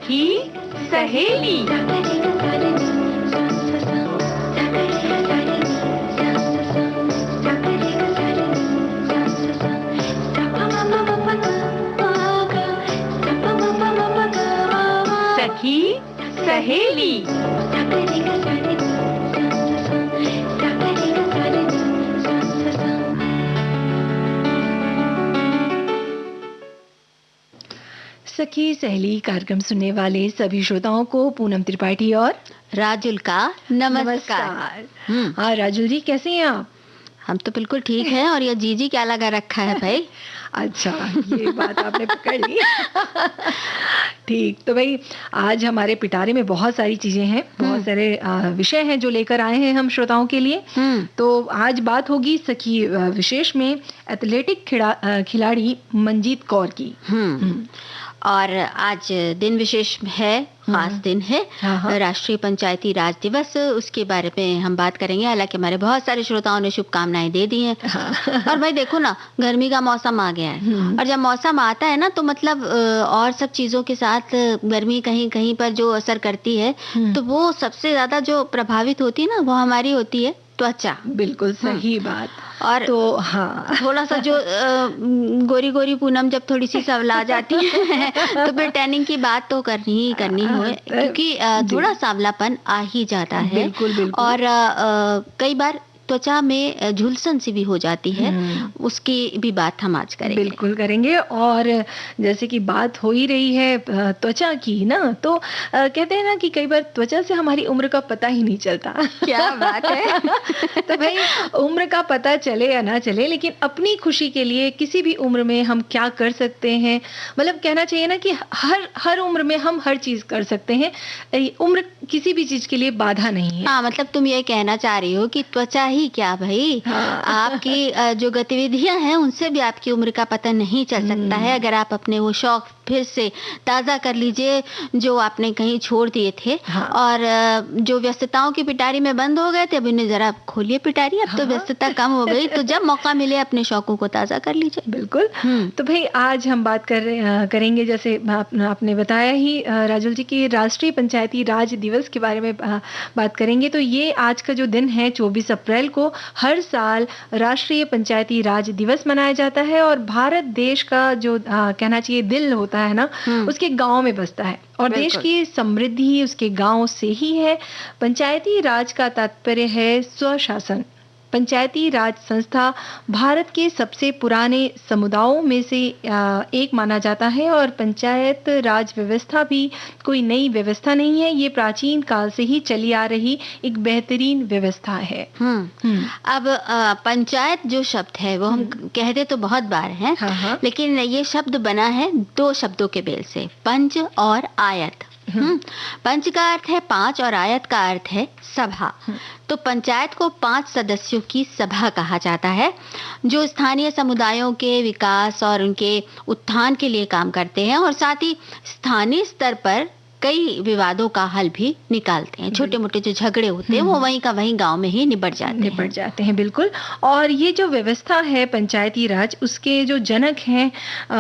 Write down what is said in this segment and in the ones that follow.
सखी सहेली। सखी सहेली। सखी सहेली कार्यक्रम सुनने वाले सभी श्रोताओं को पूनम त्रिपाठी और राजुल का नमस्कार। हाँ राजुल जी, कैसे हैं आप? हम तो बिल्कुल ठीक हैं। और ये जीजी क्या लगा रखा है भाई? अच्छा, ये बात आपने पकड़ ली। ठीक, तो भाई आज हमारे पिटारे में बहुत सारी चीजें हैं, बहुत सारे विषय हैं जो लेकर आए हैं हम श्रोताओं के लिए। तो आज बात होगी सखी विशेष में एथलेटिक खिलाड़ी मंजीत कौर की। और आज दिन विशेष है, खास दिन है, राष्ट्रीय पंचायती राज दिवस। उसके बारे में हम बात करेंगे। हालांकि हमारे बहुत सारे श्रोताओं ने शुभकामनाएं दे दी हैं। और भाई देखो ना, गर्मी का मौसम आ गया है। और जब मौसम आता है ना, तो मतलब और सब चीजों के साथ गर्मी कहीं कहीं पर जो असर करती है, तो वो सबसे ज्यादा जो प्रभावित होती है ना, वो हमारी होती है त्वचा। बिल्कुल सही बात। और तो हाँ, थोड़ा सा जो गोरी गोरी पूनम जब थोड़ी सी सवला जाती है तो फिर टैनिंग की बात तो करनी ही है, क्योंकि थोड़ा सांवलापन आ ही जाता है। बिल्कुल बिल्कुल। और कई बार त्वचा में झुलसन सी भी हो जाती है, उसकी भी बात हम आज करेंगे। बिल्कुल करेंगे। और जैसे कि बात हो ही रही है त्वचा की ना, तो कहते हैं ना कि कई बार त्वचा से हमारी उम्र का पता ही नहीं चलता। क्या बात है। तो भाई उम्र का पता चले या ना चले, लेकिन अपनी खुशी के लिए किसी भी उम्र में हम क्या कर सकते हैं, मतलब कहना चाहिए ना कि हर उम्र में हम हर चीज कर सकते हैं। उम्र किसी भी चीज के लिए बाधा नहीं है। हाँ, मतलब तुम ये कहना चाह रही हो कि त्वचा ही क्या भाई, आपकी जो गतिविधियां हैं उनसे भी आपकी उम्र का पता नहीं चल सकता है। अगर आप अपने वो शौक फिर से ताजा कर लीजिए जो आपने कहीं छोड़ दिए थे। और जो व्यस्तताओं की पिटारी में बंद हो गए थे, अब इन्हें जरा खोलिए पिटारी। अब तो व्यस्तता कम हो गई, तो जब मौका मिले अपने शौकों को ताजा कर लीजिए। बिल्कुल। तो भाई आज हम बात करेंगे, जैसे आपने बताया ही राजुल जी, की राष्ट्रीय पंचायती राज दिवस के बारे में बात करेंगे। तो ये आज का जो दिन है 24 अप्रैल को हर साल राष्ट्रीय पंचायती राज दिवस मनाया जाता है। और भारत देश का जो कहना चाहिए दिल होता है ना, उसके गांव में बसता है। और देश की समृद्धि उसके गांव से ही है। पंचायती राज का तात्पर्य है स्वशासन। पंचायती राज संस्था भारत के सबसे पुराने समुदायों में से एक माना जाता है। और पंचायत राज व्यवस्था भी कोई नई व्यवस्था नहीं है, ये प्राचीन काल से ही चली आ रही एक बेहतरीन व्यवस्था है। अब पंचायत जो शब्द है वो हम कहते तो बहुत बार हैं, लेकिन ये शब्द बना है दो शब्दों के मेल से, पंच और आयत। पंच का अर्थ है 5 और आयत का अर्थ है सभा। तो पंचायत को 5 सदस्यों की सभा कहा जाता है, जो स्थानीय समुदायों के विकास और उनके उत्थान के लिए काम करते हैं और साथ ही स्थानीय स्तर पर कई विवादों का हल भी निकालते हैं। छोटे मोटे जो झगड़े होते हैं वो वहीं का वहीं गांव में ही निपट जाते हैं। बिल्कुल। और ये जो व्यवस्था है पंचायती राज, उसके जो जनक हैं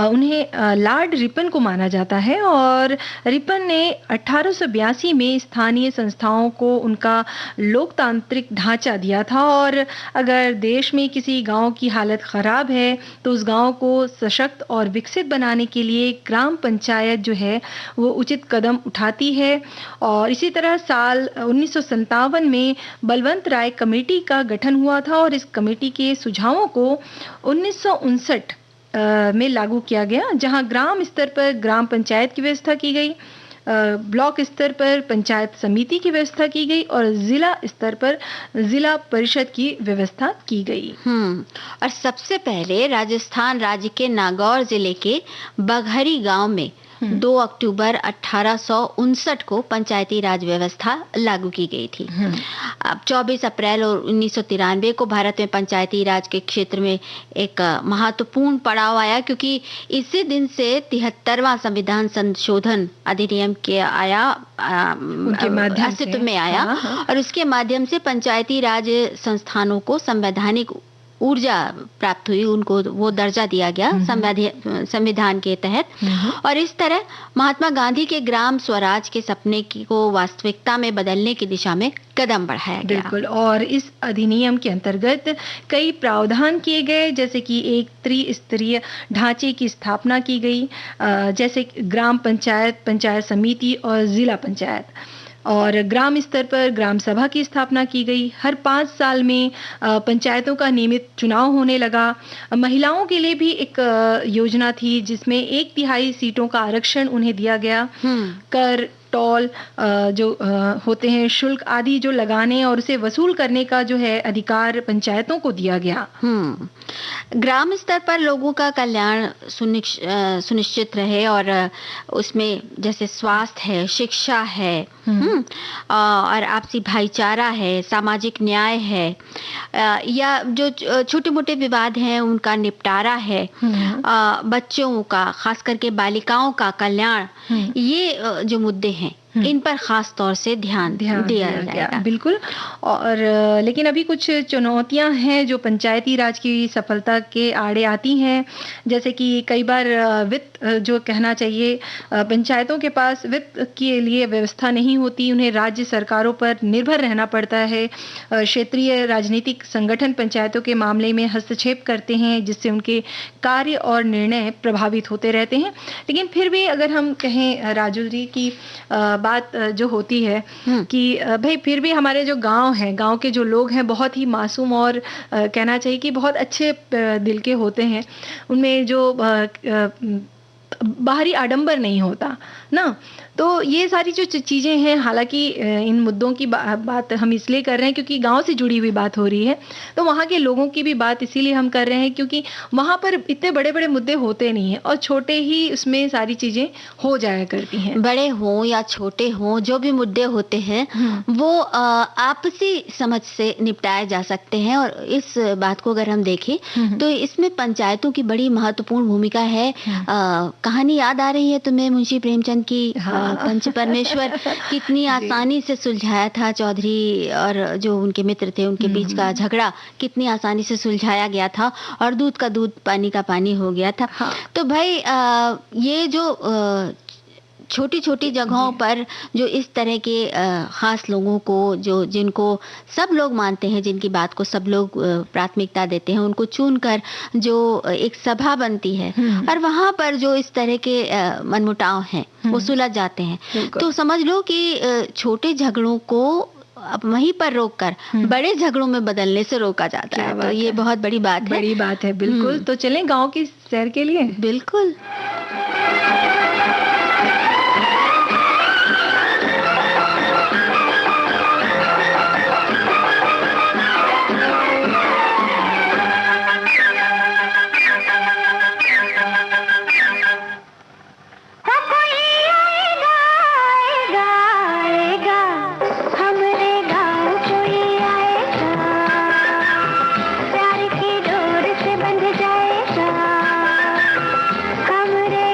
उन्हें लॉर्ड रिपन को माना जाता है। और रिपन ने 1882 में स्थानीय संस्थाओं को उनका लोकतांत्रिक ढांचा दिया था। और अगर देश में किसी गांव की हालत खराब है तो उस गांव को सशक्त और विकसित बनाने के लिए ग्राम पंचायत जो है वो उचित कदम उठाती है। और इसी तरह साल 1957 में बलवंत राय कमेटी का गठन हुआ था। और इस कमेटी के सुझावों को 1959 में लागू किया गया, जहां ग्राम स्तर पर ग्राम पंचायत की व्यवस्था की गई, ब्लॉक स्तर पर पंचायत समिति की व्यवस्था की गई और जिला स्तर पर जिला परिषद की व्यवस्था की गई। और सबसे पहले राजस्थान राज्य के नागौर जिले के बघरी गांव में 2 अक्टूबर 1859 को पंचायती राज व्यवस्था लागू की गई थी। अब 24 अप्रैल और 1993 को भारत में पंचायती राज के क्षेत्र में एक महत्वपूर्ण पड़ाव आया, क्योंकि इसी दिन से 73वां संविधान संशोधन अधिनियम के अस्तित्व में आया। और उसके माध्यम से पंचायती राज संस्थानों को संवैधानिक ऊर्जा प्राप्त हुई, उनको वो दर्जा दिया गया संविधान के तहत। और इस तरह महात्मा गांधी के ग्राम स्वराज के सपने को वास्तविकता में बदलने की दिशा में कदम बढ़ाया गया। बिल्कुल। और इस अधिनियम के अंतर्गत कई प्रावधान किए गए, जैसे कि एक त्रिस्तरीय ढांचे की स्थापना की गई, जैसे ग्राम पंचायत, पंचायत समिति और जिला पंचायत। और ग्राम स्तर पर ग्राम सभा की स्थापना की गई। हर 5 साल में पंचायतों का नियमित चुनाव होने लगा। महिलाओं के लिए भी एक योजना थी जिसमें 1/3 सीटों का आरक्षण उन्हें दिया गया। कर, टोल जो होते हैं, शुल्क आदि जो लगाने और उसे वसूल करने का जो है अधिकार पंचायतों को दिया गया। ग्राम स्तर पर लोगों का कल्याण सुनिश्चित रहे, और उसमें जैसे स्वास्थ्य है, शिक्षा है, और आपसी भाईचारा है, सामाजिक न्याय है, या जो छोटे मोटे विवाद हैं उनका निपटारा है, बच्चों का, खास करके बालिकाओं का कल्याण, ये जो मुद्दे हैं इन पर खास तौर से ध्यान दिया जाएगा। बिल्कुल। और लेकिन अभी कुछ चुनौतियां हैं जो पंचायती राज की सफलता के आड़े आती हैं, जैसे कि कई बार वित्त जो कहना चाहिए, पंचायतों के पास वित्त के लिए व्यवस्था नहीं होती, उन्हें राज्य सरकारों पर निर्भर रहना पड़ता है। क्षेत्रीय राजनीतिक संगठन पंचायतों के मामले में हस्तक्षेप करते हैं, जिससे उनके कार्य और निर्णय प्रभावित होते रहते हैं। लेकिन फिर भी अगर हम कहें राजुल जी की बात जो होती है कि भाई फिर भी हमारे जो गांव हैं, गांव के जो लोग हैं बहुत ही मासूम और कहना चाहिए कि बहुत अच्छे दिल के होते हैं। उनमें जो बाहरी आडंबर नहीं होता ना। तो ये सारी जो चीज़ें हैं, हालांकि इन मुद्दों की बात हम इसलिए कर रहे हैं क्योंकि गांव से जुड़ी हुई बात हो रही है, तो वहाँ के लोगों की भी बात इसीलिए हम कर रहे हैं क्योंकि वहाँ पर इतने बड़े बड़े मुद्दे होते नहीं हैं और छोटे ही उसमें सारी चीज़ें हो जाया करती हैं। बड़े हों या छोटे हों, जो भी मुद्दे होते हैं वो आपसी समझ से निपटाए जा सकते हैं। और इस बात को अगर हम देखें तो इसमें पंचायतों की बड़ी महत्वपूर्ण भूमिका है। कहानी याद आ रही है तुम्हें मुंशी प्रेमचंद की, पंच परमेश्वर कितनी आसानी से सुलझाया था चौधरी और जो उनके मित्र थे उनके बीच का झगड़ा कितनी आसानी से सुलझाया गया था और दूध का दूध पानी का पानी हो गया था। तो भाई ये जो छोटी छोटी जगहों पर जो इस तरह के खास लोगों को, जो जिनको सब लोग मानते हैं, जिनकी बात को सब लोग प्राथमिकता देते हैं, उनको चुनकर जो एक सभा बनती है और वहाँ पर जो इस तरह के मनमुटाव हैं वो सुलझ जाते हैं। तो समझ लो कि छोटे झगड़ों को अब वहीं पर रोककर बड़े झगड़ों में बदलने से रोका जाता है। तो ये बहुत बड़ी बात है। बड़ी बात है, बिल्कुल। तो चलें गाँव की सैर के लिए। बिल्कुल। हमरे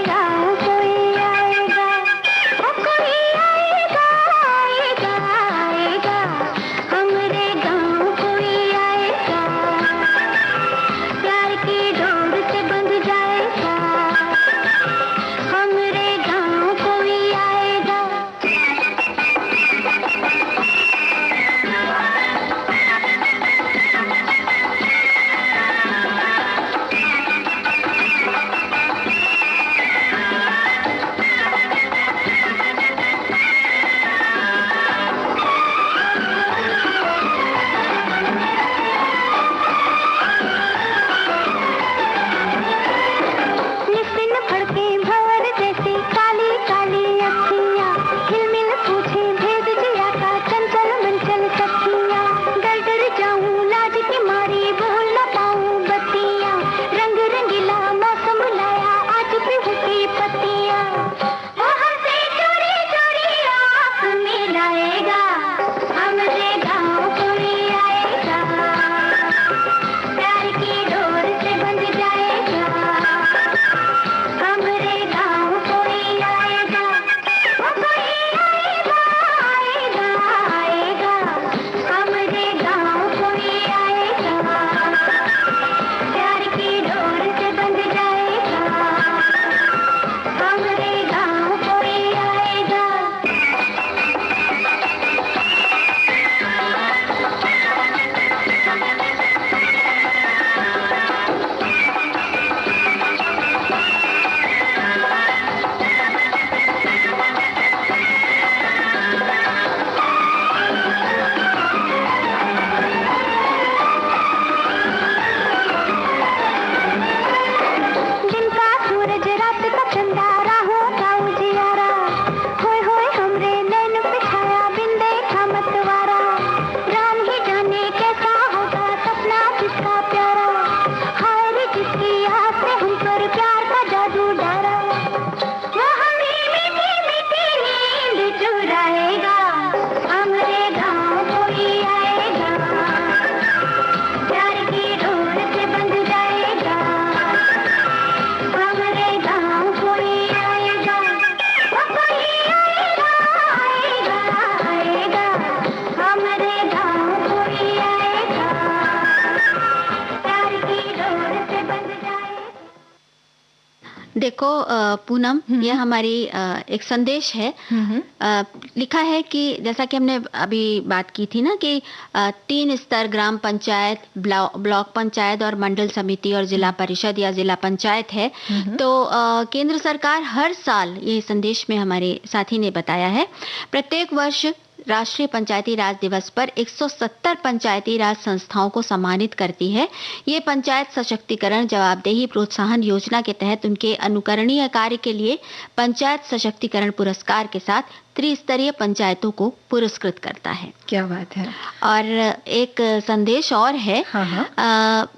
देखो पूनम, ये हमारी एक संदेश है। लिखा है कि जैसा कि हमने अभी बात की थी ना कि 3 स्तर ग्राम पंचायत, ब्लॉक पंचायत और मंडल समिति और जिला परिषद या जिला पंचायत है। तो केंद्र सरकार हर साल, ये संदेश में हमारे साथी ने बताया है, प्रत्येक वर्ष राष्ट्रीय पंचायती राज दिवस पर 170 पंचायती राज संस्थाओं को सम्मानित करती है। ये पंचायत सशक्तिकरण जवाबदेही प्रोत्साहन योजना के तहत उनके अनुकरणीय कार्य के लिए पंचायत सशक्तिकरण पुरस्कार के साथ त्रिस्तरीय पंचायतों को पुरस्कृत करता है। क्या बात है। और एक संदेश और है।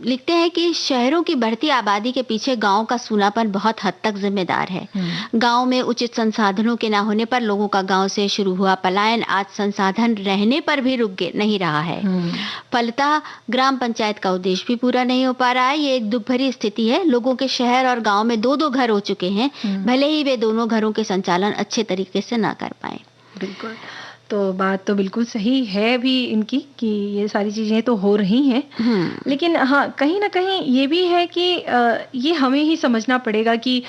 लिखते हैं कि शहरों की बढ़ती आबादी के पीछे गांव का सूनापन बहुत हद तक जिम्मेदार है। गांव में उचित संसाधनों के न होने पर लोगों का गांव से शुरू हुआ पलायन आज संसाधन रहने पर भी रुक नहीं रहा है। फलतः ग्राम पंचायत का उद्देश्य भी पूरा नहीं हो पा रहा है। ये एक दुख भरी स्थिति है। लोगों के शहर और गांव में 2-2 घर हो चुके हैं, भले ही वे दोनों घरों के संचालन अच्छे तरीके से ना कर पाए। बिल्कुल, तो बात तो बिल्कुल सही है भी इनकी कि ये सारी चीजें तो हो रही हैं। लेकिन हाँ, कहीं ना कहीं ये भी है कि ये हमें ही समझना पड़ेगा कि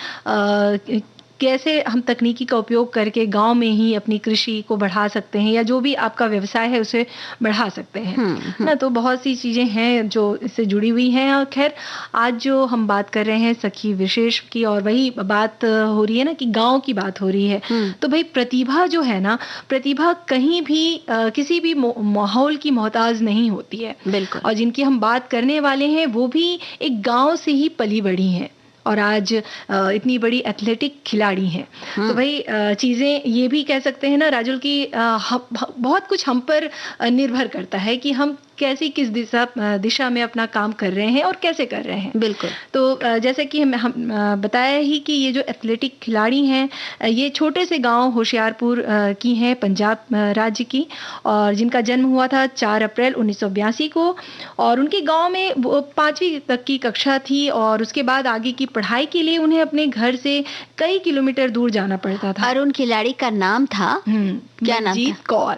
कैसे हम तकनीकी का उपयोग करके गांव में ही अपनी कृषि को बढ़ा सकते हैं या जो भी आपका व्यवसाय है उसे बढ़ा सकते हैं ना। तो बहुत सी चीजें हैं जो इससे जुड़ी हुई हैं। और खैर, आज जो हम बात कर रहे हैं सखी विशेष की, और वही बात हो रही है ना कि गांव की बात हो रही है। तो भाई प्रतिभा जो है ना, प्रतिभा कहीं भी किसी भी माहौल की मोहताज नहीं होती है। बिल्कुल। और जिनकी हम बात करने वाले हैं वो भी एक गांव से ही पली बढ़ी हैं और आज इतनी बड़ी एथलेटिक खिलाड़ी हैं। तो भाई चीज़ें ये भी कह सकते हैं ना राजुल की बहुत कुछ हम पर निर्भर करता है कि हम कैसी किस दिशा में अपना काम कर रहे हैं और कैसे कर रहे हैं। बिल्कुल। तो जैसे कि हम बताया ही कि ये जो एथलेटिक खिलाड़ी हैं ये छोटे से गांव होशियारपुर की हैं, पंजाब राज्य की, और जिनका जन्म हुआ था 4 अप्रैल 1982 को। और उनके गांव में 5वीं तक की कक्षा थी और उसके बाद आगे की पढ़ाई के लिए उन्हें अपने घर से कई किलोमीटर दूर जाना पड़ता था। और उन खिलाड़ी का नाम था क्या? नाम मंजीत कौर।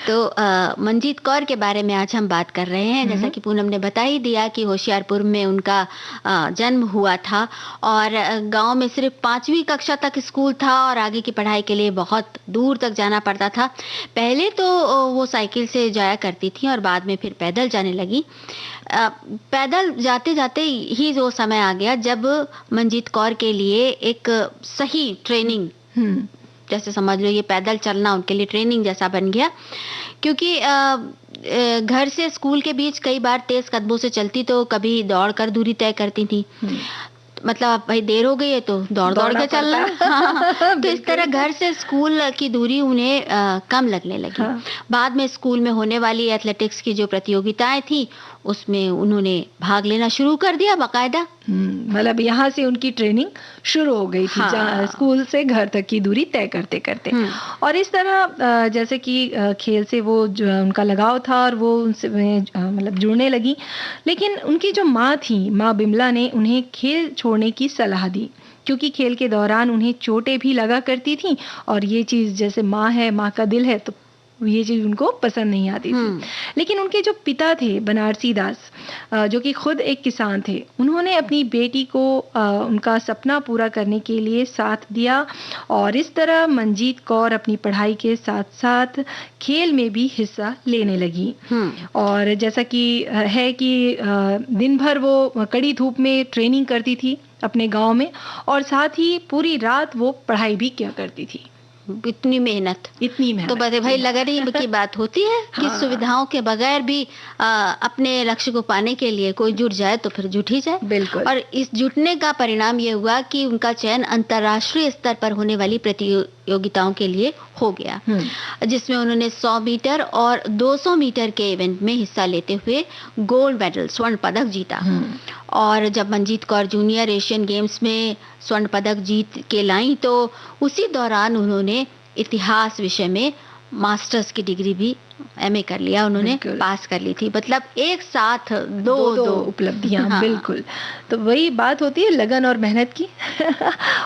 तो मंजीत कौर के बारे में आज हम बात कर रहे हैं। जैसा कि पूनम ने बता ही दिया कि होशियारपुर में उनका जन्म हुआ था और गांव में सिर्फ 5वीं कक्षा तक स्कूल था और आगे की पढ़ाई के लिए बहुत दूर तक जाना पड़ता था। पहले तो वो साइकिल से जाया करती थी और बाद में फिर पैदल जाने लगी। पैदल जाते जाते ही वो समय आ गया जब मंजीत कौर के लिए एक सही ट्रेनिंग, जैसे समझ लो ये पैदल चलना उनके लिए ट्रेनिंग जैसा बन गया। क्योंकि घर से स्कूल के बीच कई बार तेज कदमों से चलती तो कभी दौड़कर दूरी तय करती थी। मतलब भाई देर हो गई है तो दौड़ के चलना। तो इस तरह घर से स्कूल की दूरी उन्हें कम लगने लगी। बाद में स्कूल में होने वाली एथलेटिक्स की जो प्रतियोगिताएं थी उसमें उन्होंने भाग लेना शुरू कर दिया बाकायदा। मतलब यहाँ से उनकी ट्रेनिंग शुरू हो गई थी। स्कूल से घर तक की दूरी तय करते करते। और इस तरह जैसे कि खेल से वो जो उनका लगाव था और वो उनसे मतलब जुड़ने लगी। लेकिन उनकी जो माँ थी, माँ बिमला ने उन्हें खेल छोड़ने की सलाह दी क्योंकि खेल के दौरान उन्हें चोटें भी लगा करती थी और ये चीज़ जैसे माँ है, माँ का दिल है, तो ये चीज़ उनको पसंद नहीं आती थी। लेकिन उनके जो पिता थे बनारसी दास, जो कि खुद एक किसान थे, उन्होंने अपनी बेटी को उनका सपना पूरा करने के लिए साथ दिया और इस तरह मंजीत कौर अपनी पढ़ाई के साथ साथ खेल में भी हिस्सा लेने लगी। और जैसा कि है कि दिन भर वो कड़ी धूप में ट्रेनिंग करती थी अपने गांव में और साथ ही पूरी रात वो पढ़ाई भी किया करती थी। इतनी मेहनत तो बड़े भाई लगन की बात होती है कि सुविधाओं के बगैर भी अपने लक्ष्य को पाने के लिए कोई जुट जाए तो फिर जुट ही जाए। बिल्कुल। और इस जुटने का परिणाम ये हुआ कि उनका चयन अंतर्राष्ट्रीय स्तर पर होने वाली प्रतियोगिताओं के लिए हो गया, जिसमें उन्होंने 100 मीटर और 200 मीटर के इवेंट में हिस्सा लेते हुए गोल्ड मेडल, स्वर्ण पदक जीता। और जब Manjeet Kaur junior Asian games में स्वर्ण पदक जीत के लाई तो उसी दौरान उन्होंने इतिहास विषय में मास्टर्स की डिग्री भी एमए कर लिया उन्होंने, पास कर ली थी। मतलब एक साथ दो उपलब्धियां। हाँ। बिल्कुल, तो वही बात होती है लगन और मेहनत की।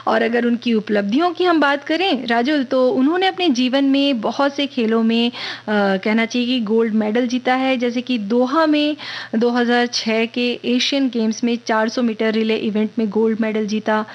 और अगर उनकी उपलब्धियों की हम बात करें राजुल, तो उन्होंने अपने जीवन में बहुत से खेलों में कहना चाहिए कि गोल्ड मेडल जीता है। जैसे कि दोहा में 2006 के एशियन गेम्स में 400 मीटर रिले इवेंट में गोल्ड मेडल जीता।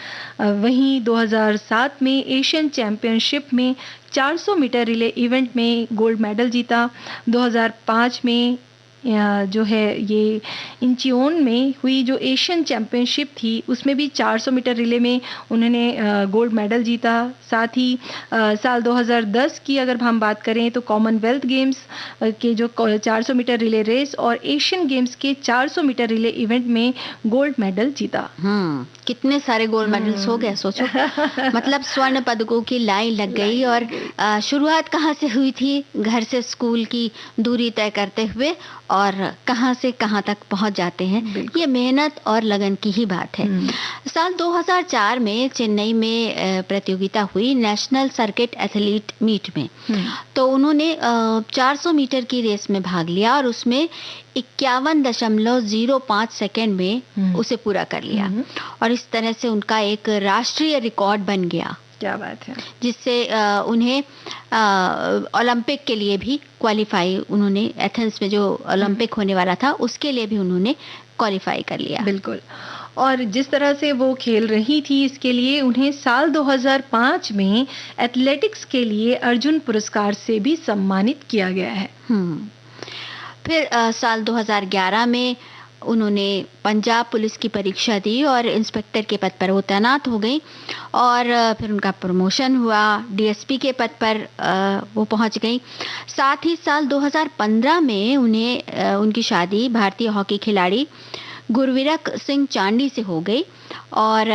वहीं 2007 में एशियन चैंपियनशिप में 400 मीटर रिले इवेंट में गोल्ड मेडल जीता। 2005 में जो है ये इंचियोन में हुई जो एशियन चैंपियनशिप थी उसमें भी 400 मीटर रिले में उन्होंने गोल्ड मेडल जीता। साथ ही साल 2010 की अगर हम बात करें तो कॉमनवेल्थ गेम्स के जो 400 मीटर रिले रेस और एशियन गेम्स के 400 मीटर रिले इवेंट में गोल्ड मेडल जीता। कितने सारे गोल्ड मेडल्स हो गए सोचो। मतलब स्वर्ण पदकों की लाइन लग गई। और शुरुआत कहाँ से हुई थी? घर से स्कूल की दूरी तय करते हुए और कहां से कहां तक पहुंच जाते हैं। ये मेहनत और लगन की ही बात है। साल 2004 में चेन्नई में प्रतियोगिता हुई नेशनल सर्किट एथलीट मीट में। तो उन्होंने 400 मीटर की रेस में भाग लिया और उसमें 51.05 सेकेंड में उसे पूरा कर लिया। और इस तरह से उनका एक राष्ट्रीय रिकॉर्ड बन गया। क्या बात है। जिससे उन्हें ओलंपिक के लिए भी क्वालिफाई, उन्होंने एथेंस में जो ओलंपिक होने वाला था उसके लिए भी उन्होंने क्वालिफाई कर लिया। बिल्कुल। और जिस तरह से वो खेल रही थी इसके लिए उन्हें साल 2005 में एथलेटिक्स के लिए अर्जुन पुरस्कार से भी सम्मानित किया गया है। फिर साल 2011 में उन्होंने पंजाब पुलिस की परीक्षा दी और इंस्पेक्टर के पद पर वो तैनात हो गई। और फिर उनका प्रमोशन हुआ, डीएसपी के पद पर वो पहुंच गई। साथ ही साल 2015 में उन्हें उनकी शादी भारतीय हॉकी खिलाड़ी गुरविरक सिंह चांडी से हो गई। और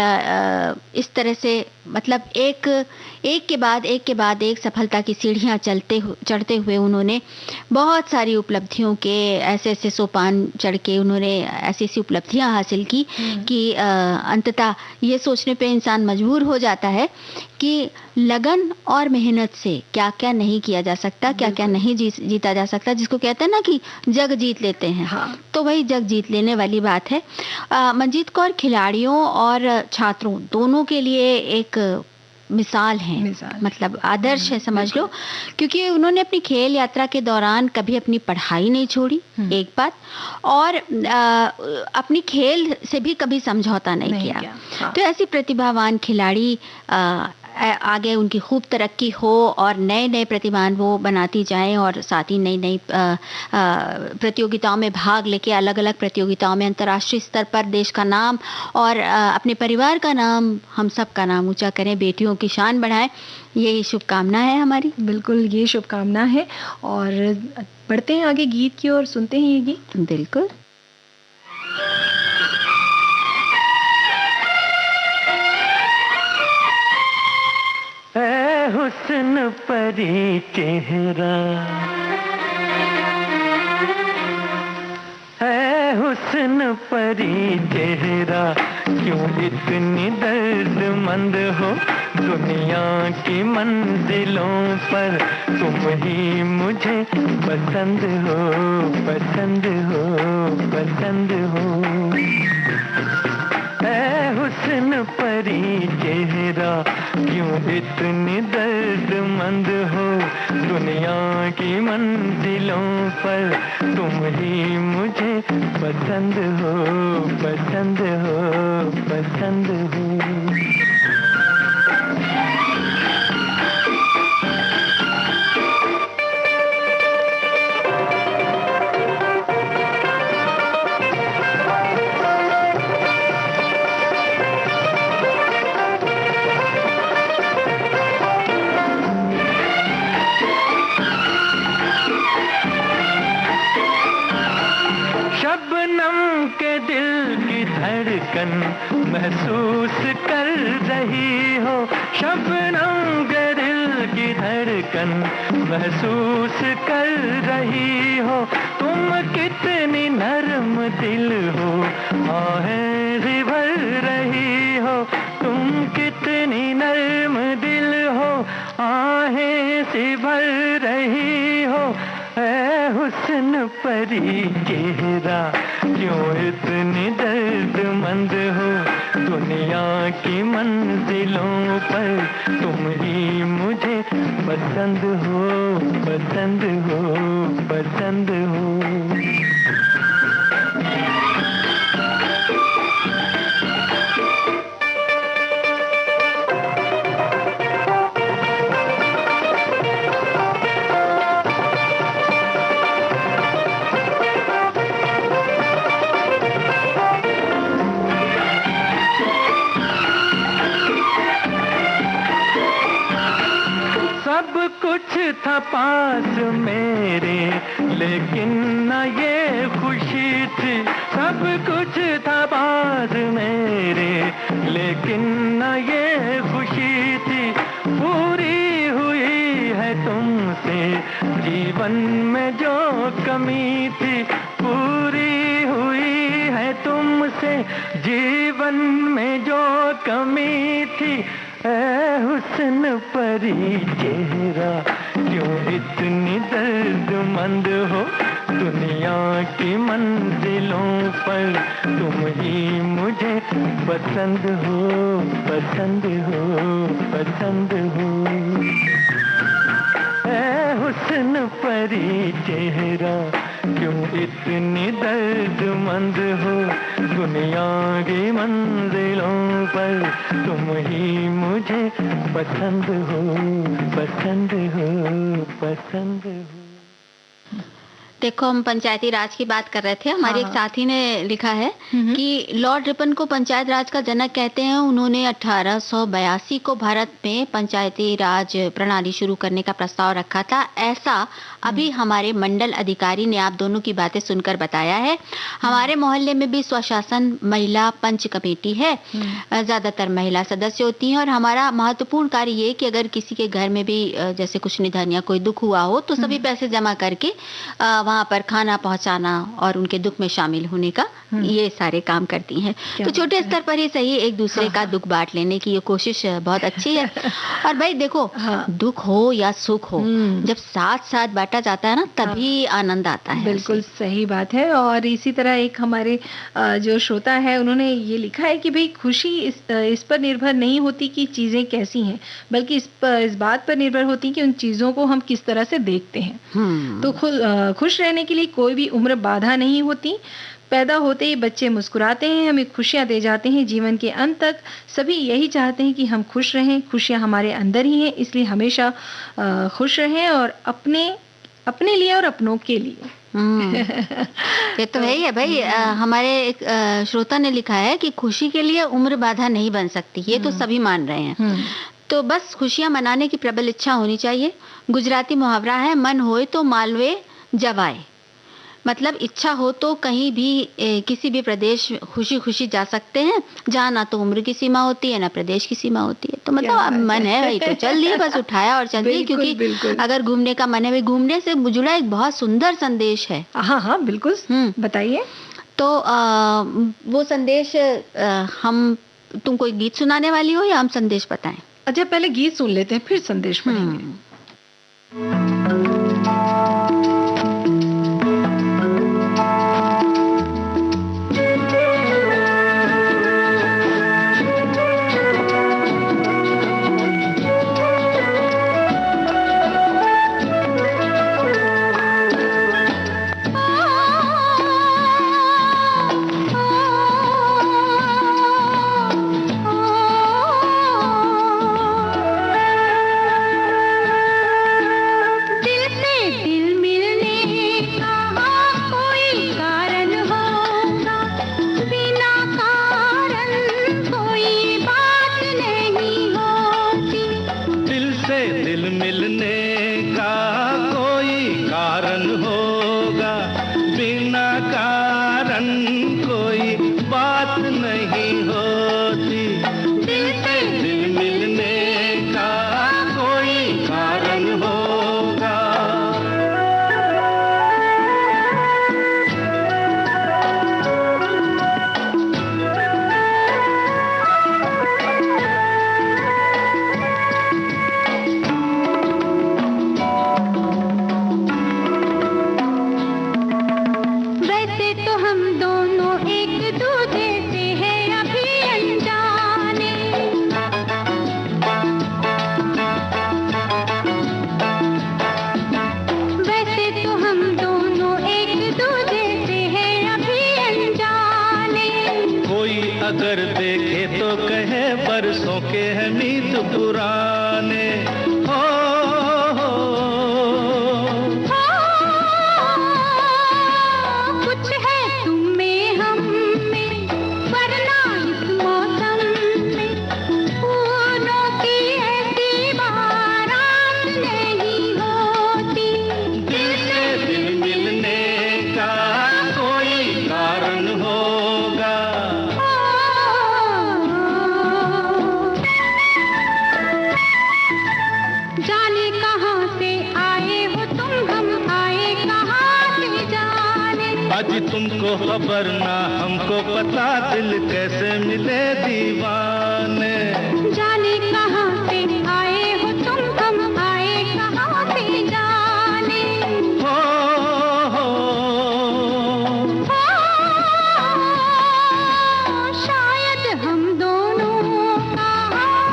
इस तरह से मतलब एक के बाद एक सफलता की सीढ़ियां चढ़ते हुए उन्होंने बहुत सारी उपलब्धियों के ऐसे सोपान चढ़ के उन्होंने ऐसी उपलब्धियां हासिल की कि अंततः ये सोचने पे इंसान मजबूर हो जाता है कि लगन और मेहनत से क्या क्या नहीं किया जा सकता, क्या क्या नहीं जीता जा सकता। जिसको कहते हैं ना कि जग जीत लेते हैं। हाँ। तो वही जग जीत लेने वाली बात है। मंजीत कौर खिलाड़ियों और छात्रों दोनों के लिए एक मिसाल है। मतलब आदर्श है समझ लो। क्योंकि उन्होंने अपनी खेल यात्रा के दौरान कभी अपनी पढ़ाई नहीं छोड़ी, एक बात, और अपनी खेल से भी कभी समझौता नहीं किया। हाँ। तो ऐसी प्रतिभावान खिलाड़ी आगे उनकी खूब तरक्की हो और नए नए प्रतिभान वो बनाती जाएं और साथ ही नई नई प्रतियोगिताओं में भाग लेके अलग अलग प्रतियोगिताओं में अंतर्राष्ट्रीय स्तर पर देश का नाम और अपने परिवार का नाम, हम सब का नाम ऊंचा करें, बेटियों की शान बढ़ाएं। यही शुभकामना है हमारी। बिल्कुल, ये शुभकामना है। और बढ़ते हैं आगे गीत की और सुनते हैं ये गीत। बिल्कुल। हुस्न परी चेहरा है, हुस्न परी चेहरा, क्यों इतनी दर्दमंद हो। दुनिया की मंजिलों पर तुम ही मुझे पसंद हो, पसंद हो, पसंद हो। है हुस्न परी चेहरा, क्यों इतनी दर्दमंद हो। दुनिया की मंजिलों पर तुम ही मुझे पसंद हो, पसंद हो, पसंद हो। धड़कन महसूस कर रही हो। शबनम के दिल की धड़कन महसूस कर रही हो। तुम कितनी नरम दिल हो, आहें भर रही हो। तुम कितनी नरम दिल हो, आहें सी भर रही हो, ऐ हुस्न परी चेहरा क्यों इतनी दर्दमंद हो। दुनिया की मंजिलों पर तुम ही मुझे पसंद हो, पसंद हो, पसंद हो। सब कुछ था पास मेरे लेकिन न ये खुशी थी। सब कुछ था पास मेरे लेकिन न ये खुशी थी। पूरी हुई है तुमसे जीवन में जो कमी थी। पूरी हुई है तुमसे जीवन में जो कमी थी। ऐ हुस्न परी चेहरा क्यों इतनी दर्दमंद हो। दुनिया की मंजिलों पर तुम ही मुझे पसंद हो, पसंद हो, पसंद हो। ऐ हुस्न परी चेहरा क्यों इतनी दर्दमंद हो। दुनिया की मंजिलों पर तुम ही मुझे पसंद हो, पसंद हो, पसंद हो। देखो, हम पंचायती राज की बात कर रहे थे। हमारे एक साथी ने लिखा है कि लॉर्ड रिपन को पंचायत राज का जनक कहते हैं। उन्होंने 1882 को भारत में पंचायती राज प्रणाली शुरू करने का प्रस्ताव रखा था। ऐसा अभी हमारे मंडल अधिकारी ने आप दोनों की बातें सुनकर बताया है। हमारे मोहल्ले में भी स्वशासन महिला पंच कमेटी है। ज्यादातर महिला सदस्य होती हैं और हमारा महत्वपूर्ण कार्य ये कि अगर किसी के घर में भी जैसे कुछ निधन या कोई दुख हुआ हो तो सभी पैसे जमा करके वहाँ पर खाना पहुँचाना और उनके दुख में शामिल होने का ये सारे काम करती हैं। तो छोटे स्तर पर ही सही एक दूसरे का दुख बांट लेने की ये कोशिश बहुत अच्छी है। और भाई देखो, दुख हो या सुख हो, जब साथ साथ बांटा जाता है ना तभी आनंद आता है। बिल्कुल सही बात है। और इसी तरह एक हमारे जो श्रोता है उन्होंने ये लिखा है कि भाई खुशी इस पर निर्भर नहीं होती कि चीजें कैसी हैं, बल्कि इस बात पर निर्भर होती है कि उन चीजों को हम किस तरह से देखते हैं। तो खुश रहने के लिए कोई भी उम्र बाधा नहीं होती। पैदा होते ही बच्चे मुस्कुराते हैं, हमें खुशियां दे जाते हैं। जीवन के अंत तक सभी यही चाहते हैं कि हम खुश रहें। खुशियां हमारे अंदर ही हैं, इसलिए हमेशा खुश रहें और अपने लिए और अपनों के लिए। ये तो है ही है भाई। हमारे एक श्रोता ने लिखा है कि खुशी के लिए उम्र बाधा नहीं बन सकती। ये तो सभी मान रहे हैं। तो बस खुशियां मनाने की प्रबल इच्छा होनी चाहिए। गुजराती मुहावरा है, मन होए तो मालवे जवाए। मतलब इच्छा हो तो कहीं भी किसी भी प्रदेश खुशी खुशी जा सकते हैं, जहाँ ना तो उम्र की सीमा होती है ना प्रदेश की सीमा होती है। तो मतलब अब मन है भाई तो चल दिए, बस उठाया और चल दिए। क्योंकि अगर घूमने का मन है, घूमने से जुड़ा एक बहुत सुंदर संदेश है। हाँ बिल्कुल, बताइए। तो वो संदेश हम तुम कोई गीत सुनाने वाली हो या हम संदेश बताएं? अच्छा, पहले गीत सुन लेते हैं फिर संदेश पढ़ेंगे। तो हम दोनों एक दूजे से हैं अभी अनजाने। कोई अगर देखे तो कहे बरसों के हैं मीत पुराने। कुछ है तुम में हम में, वरना इस मौसम में फूलों की ऐसी बारात नहीं होती। दिल से दिल मिलने का कोई कारण होगा। जाने कहाँ से आए हो तुम, हम आए कहाँ से जाने। आज तुमको खबर ना हमको पता, दिल कैसे मिले दीवाने। जाने कहाँ से आए हो तुम, हम आए कहाँ से जाने। शायद हम दोनों का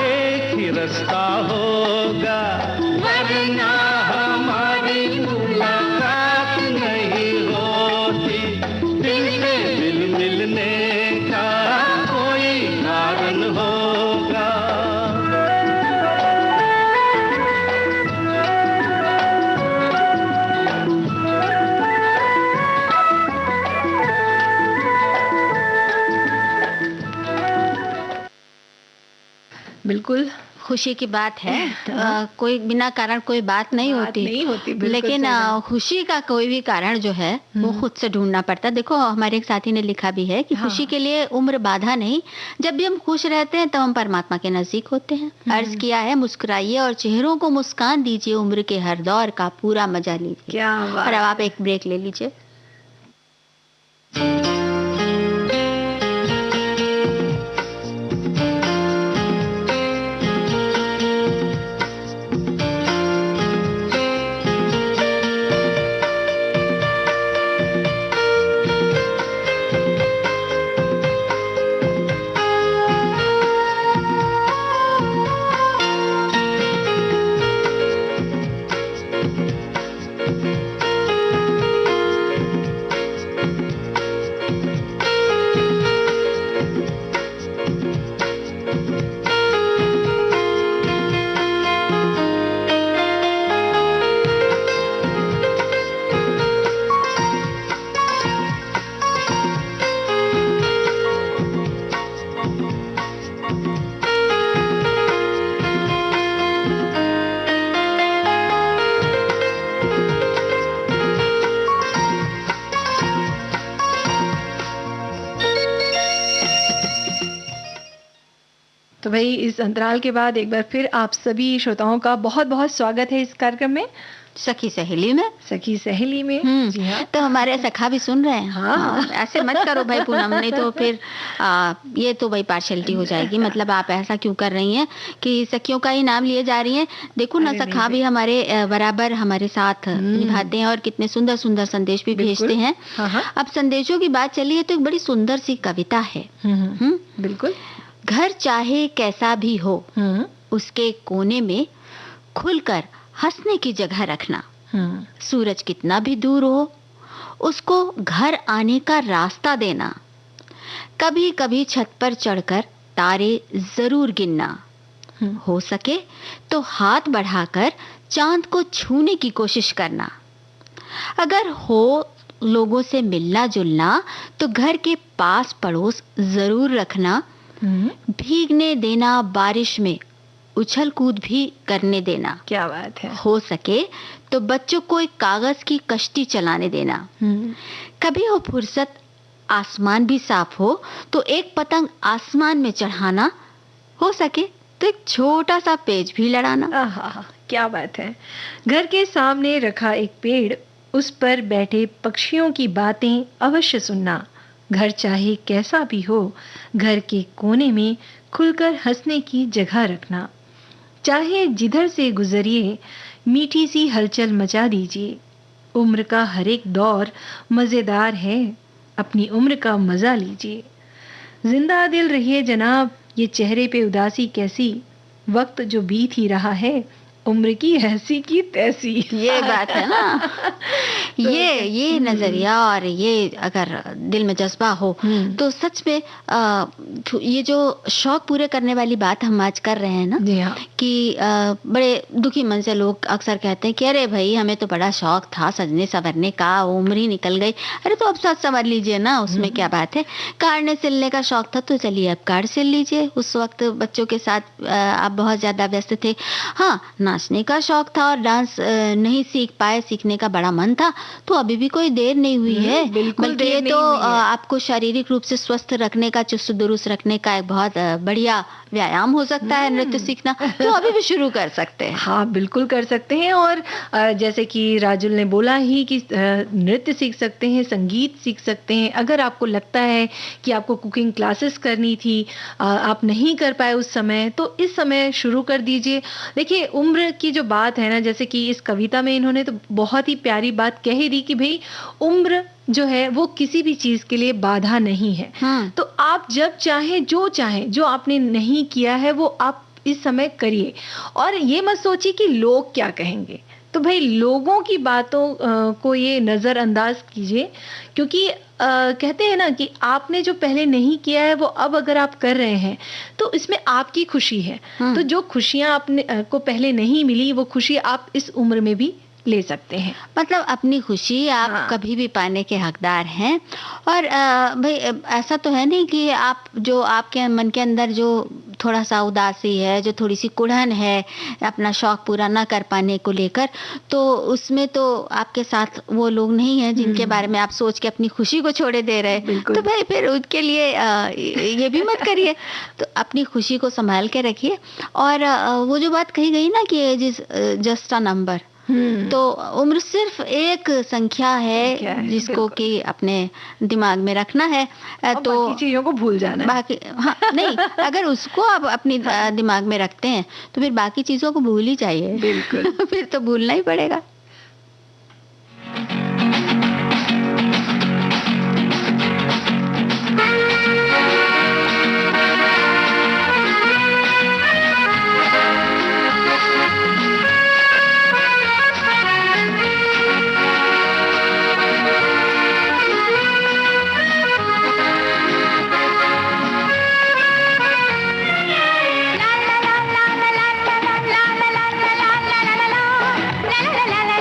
एक ही रास्ता होगा, वरना हमारी मुलाकात नहीं होती। दिल से दिल मिलने का कोई कारण होगा। बिल्कुल खुशी की बात है। कोई बिना कारण कोई बात नहीं होती, बिल्कुल लेकिन सही बात। खुशी का कोई भी कारण जो है वो खुद से ढूंढना पड़ता है। देखो हमारे एक साथी ने लिखा भी है कि खुशी के लिए उम्र बाधा नहीं, जब भी हम खुश रहते हैं तब हम परमात्मा के नजदीक होते हैं। अर्ज किया है, मुस्कुराइए और चेहरों को मुस्कान दीजिए, उम्र के हर दौर का पूरा मजा लीजिए। क्या बात और अब आप एक ब्रेक ले लीजिए। तो भाई इस अंतराल के बाद एक बार फिर आप सभी श्रोताओं का बहुत बहुत स्वागत है इस कार्यक्रम में, सखी सहेली में। सखी सहेली में। जी हाँ। तो हमारे सखा भी सुन रहे हैं। हाँ। ऐसे मत करो भाई पूनम, नहीं तो फिर ये तो भाई पार्शलिटी हो जाएगी। मतलब आप ऐसा क्यों कर रही हैं कि सखियों का ही नाम लिए जा रही हैं। देखो ना, सखा भी हमारे बराबर हमारे साथ निभाते हैं और कितने सुंदर सुंदर संदेश भी भेजते हैं। अब संदेशों की बात चली है तो एक बड़ी सुंदर सी कविता है। बिल्कुल। घर चाहे कैसा भी हो, उसके कोने में खुलकर हंसने की जगह रखना। सूरज कितना भी दूर हो, उसको घर आने का रास्ता देना। कभी कभी छत पर चढ़कर तारे जरूर गिनना। हो सके तो हाथ बढ़ाकर चांद को छूने की कोशिश करना। अगर हो लोगों से मिलना जुलना तो घर के पास पड़ोस जरूर रखना। भीगने देना बारिश में, उछल कूद भी करने देना। क्या बात है। हो सके तो बच्चों को एक कागज की कश्ती चलाने देना। कभी हो फुर्सत, आसमान भी साफ हो तो एक पतंग आसमान में चढ़ाना। हो सके तो एक छोटा सा पेज भी लड़ाना। आहा, क्या बात है। घर के सामने रखा एक पेड़, उस पर बैठे पक्षियों की बातें अवश्य सुनना। घर चाहे कैसा भी हो, घर के कोने में खुलकर हंसने की जगह रखना। चाहे जिधर से गुजरिए मीठी सी हलचल मचा दीजिए। उम्र का हर एक दौर मजेदार है, अपनी उम्र का मजा लीजिए। जिंदा दिल रहिए जनाब, ये चेहरे पे उदासी कैसी। वक्त जो बीत ही रहा है, उम्र की ऐसी की तैसी। ये बात है ना। ये नजरिया और ये अगर दिल में जज्बा हो तो सच में ये जो शौक पूरे करने वाली बात हम आज कर रहे हैं ना, कि बड़े दुखी मन से लोग अक्सर कहते हैं कि अरे भाई हमें तो बड़ा शौक था सजने संवरने का, उम्र ही निकल गई। अरे तो अब सज संवर लीजिए ना, उसमें क्या बात है। काढ़ने सिलने का शौक था तो चलिए अब काढ़ सिल लीजिए। उस वक्त बच्चों के साथ आप बहुत ज्यादा व्यस्त थे। हाँ, नाचने का शौक था और डांस नहीं सीख पाए, सीखने का बड़ा मन था, तो अभी भी कोई देर नहीं हुई है। बल्कि ये तो आपको शारीरिक रूप से स्वस्थ रखने का, चुस्त दुरुस्त रखने का एक बहुत बढ़िया व्यायाम हो सकता है नृत्य सीखना। तो अभी भी शुरू कर सकते हैं। हाँ, बिल्कुल कर सकते हैं। और जैसे कि राजुल ने बोला ही कि नृत्य सीख सकते हैं, संगीत सीख सकते हैं। अगर आपको लगता है कि आपको कुकिंग क्लासेस करनी थी, आप नहीं कर पाए उस समय, तो इस समय शुरू कर दीजिए। देखिए, उम्र की जो बात है ना, जैसे कि इस कविता में इन्होंने तो बहुत ही प्यारी बात कह ही दी कि भाई उम्र जो है वो किसी भी चीज के लिए बाधा नहीं है। तो आप जब चाहें, जो आपने नहीं किया है वो आप इस समय करिए। और ये मत सोचिए कि लोग क्या कहेंगे। तो भाई लोगों की बातों को ये नजरअंदाज कीजिए, क्योंकि कहते हैं ना कि आपने जो पहले नहीं किया है वो अब अगर आप कर रहे हैं तो इसमें आपकी खुशी है। तो जो खुशियां आपने को पहले नहीं मिली, वो खुशी आप इस उम्र में भी ले सकते हैं। मतलब अपनी खुशी आप कभी भी पाने के हकदार हैं। और भाई ऐसा तो है नहीं कि आप जो आपके मन के अंदर जो थोड़ा सा उदासी है, जो थोड़ी सी कुढ़न है अपना शौक पूरा ना कर पाने को लेकर, तो उसमें तो आपके साथ वो लोग नहीं हैं जिनके बारे में आप सोच के अपनी खुशी को छोड़े दे रहे। तो भाई फिर उनके लिए ये भी मत करिए। तो अपनी खुशी को संभाल के रखिए। और वो जो बात कही गई ना कि age is just a number, तो उम्र सिर्फ एक संख्या है जिसको कि अपने दिमाग में रखना है। तो बाकी चीजों को भूल जाना है। बाकी नहीं, अगर उसको आप अपनी दिमाग में रखते हैं तो फिर बाकी चीजों को भूल ही जाइए। बिल्कुल। फिर तो भूलना ही पड़ेगा। la la la la la la la la la la la la la la la la la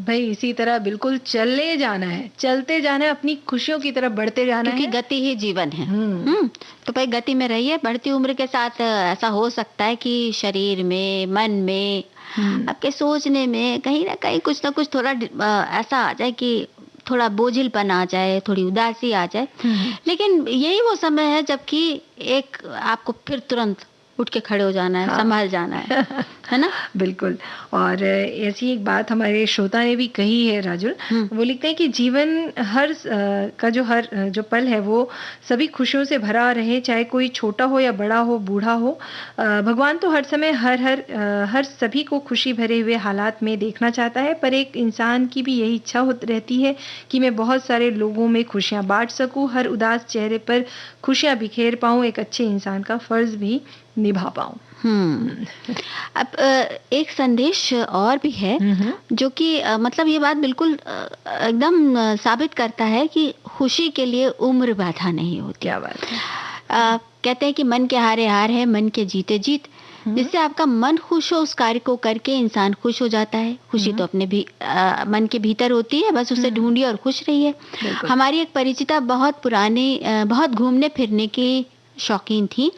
भाई इसी तरह बिल्कुल चले जाना है, चलते जाना है, अपनी खुशियों की तरफ बढ़ते जाना है, क्योंकि गति ही जीवन है। तो भाई गति में रहिए। बढ़ती उम्र के साथ ऐसा हो सकता है कि शरीर में, मन में, आपके सोचने में कहीं ना कहीं कुछ ना कुछ थोड़ा ऐसा आ जाए कि थोड़ा बोझिलपन आ जाए, थोड़ी उदासी आ जाए। लेकिन यही वो समय है जबकि एक आपको फिर तुरंत उठ के खड़े हो जाना है, संभाल जाना है ना? बिल्कुल। और ऐसी एक बात हमारे श्रोता ने भी कही है राजुल, वो लिखते हैं कि जीवन हर जो पल है वो सभी खुशियों से भरा रहे, चाहे कोई छोटा हो या बड़ा हो, बूढ़ा हो। भगवान तो हर समय हर सभी को खुशी भरे हुए हालात में देखना चाहता है, पर एक इंसान की भी यही इच्छा रहती है कि मैं बहुत सारे लोगों में खुशियां बांट सकूं, हर उदास चेहरे पर खुशियां बिखेर पाऊं, एक अच्छे इंसान का फर्ज भी निभा पाऊं। अब एक संदेश और भी है जो कि मतलब ये बात बिल्कुल एकदम साबित करता है कि खुशी के लिए उम्र बाधा नहीं होती। क्या बात है। कहते हैं कि मन के हारे हार है, मन के जीते जीत। जिससे आपका मन खुश हो, उस कार्य को करके इंसान खुश हो जाता है। खुशी तो अपने भी मन के भीतर होती है, बस उसे ढूंढिए और खुश रहिए। हमारी एक परिचिता बहुत पुरानी, बहुत घूमने फिरने की शौकीन थी,